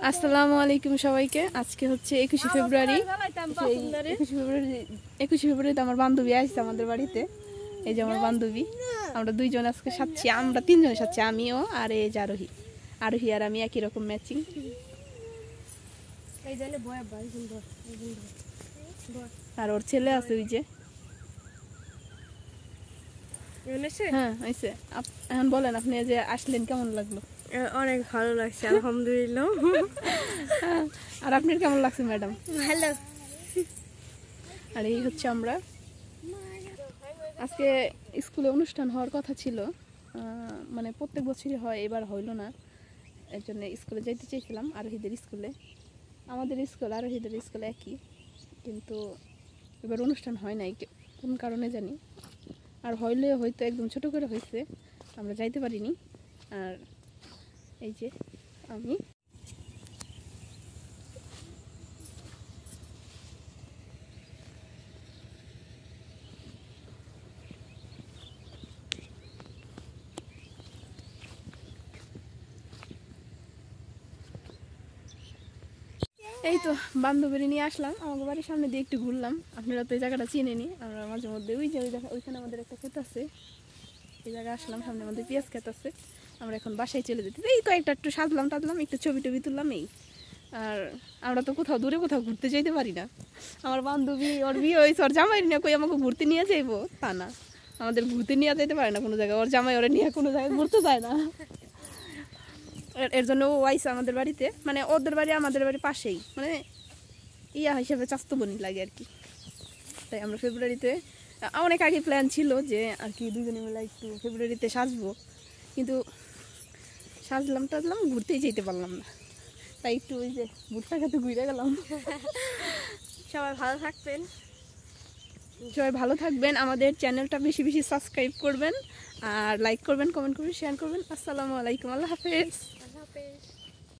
আসসালামু আলাইকুম সবাইকে। আজকে হচ্ছে 21শে ফেব্রুয়ারি। 21শে ফেব্রুয়ারিতে আমার বান্ধবী আসছে আমাদের বাড়িতে। এই যে আমার বান্ধবী, আমরা দুইজন আজকে সাচ্ছি, আমরা তিনজনে সাচ্ছি, আমিও আর এই যে আরোহী। আরোহী আর আমি একই রকম ম্যাচিং। আর ওর ছেলে আছে ওই যে। হ্যাঁ হয়েছে। এখন বলেন আপনি যে আসলেন কেমন লাগলো? অনেক ভালো লাগছে আলহামদুলিল্লাহ। আর আপনার কেমন লাগছে ম্যাডাম? ভালো। আর এই হচ্ছে আমরা আজকে স্কুলে অনুষ্ঠান হওয়ার কথা ছিল, মানে প্রত্যেক বছরই হয়, এবার হইল না। এর জন্য স্কুলে যেতে চেয়েছিলাম, আরোহীদের স্কুলে। আমাদের স্কুল আরোহীদের স্কুল একই, কিন্তু এবার অনুষ্ঠান হয় নাই কোন কারণে জানি। আর হইলে হয়তো একদম ছোট করে হয়েছে, আমরা যাইতে পারিনি। আর এই যে আমি এই তো বান্ধবী নিয়ে আসলাম আমাদের বাড়ির সামনে দিয়ে একটু ঘুরলাম। আপনারা তো এই জায়গাটা চিনেনি, আমরা মাঝে মধ্যে ওই যে ওইখানে আমাদের একটা ক্ষেত আছে, এই জায়গায় আসলাম, সামনে আমাদের পেঁয়াজ ক্ষেত আছে। আমরা এখন বাসায় চলে যেতে এই কয়েকটা একটু সাজলাম টাজলাম, একটু ছবি টবি তুললাম এই। আর আমরা তো কোথাও দূরে কোথাও ঘুরতে যেতে পারি না। আমার বান্ধবী ওর বিয়ে হয়েছে, ওর জামাই না কই আমাকে ঘুরতে নিয়ে যাইবো তা না, আমাদের ঘুরতে নিয়ে যেতে পারে না কোনো জায়গায়, ওর জামাই ওরা নিয়ে কোনো জায়গায় ঘুরতে যায় না। এর জন্য ও আইসে আমাদের বাড়িতে, মানে ওদের বাড়ি আমাদের বাড়ির পাশেই, মানে ইয়া হিসেবে চাস্তো বনি লাগে আর কি। তাই আমরা ফেব্রুয়ারিতে, অনেক আগে প্ল্যান ছিল যে আর কি দুজনে মিলে একটু ফেব্রুয়ারিতে সাজবো, কিন্তু সাজলাম টাজলাম ঘুরতেই যেতে পারলাম না। তাই একটু ওই যে ভুট্টা খেতে ঘুরে গেলাম। সবাই ভালো থাকবেন, সবাই ভালো থাকবেন, আমাদের চ্যানেলটা বেশি বেশি সাবস্ক্রাইব করবেন, আর লাইক করবেন, কমেন্ট করবেন, শেয়ার করবেন। আসসালামু আলাইকুম, আল্লাহ হাফেজ। আল্লাহ হাফেজ।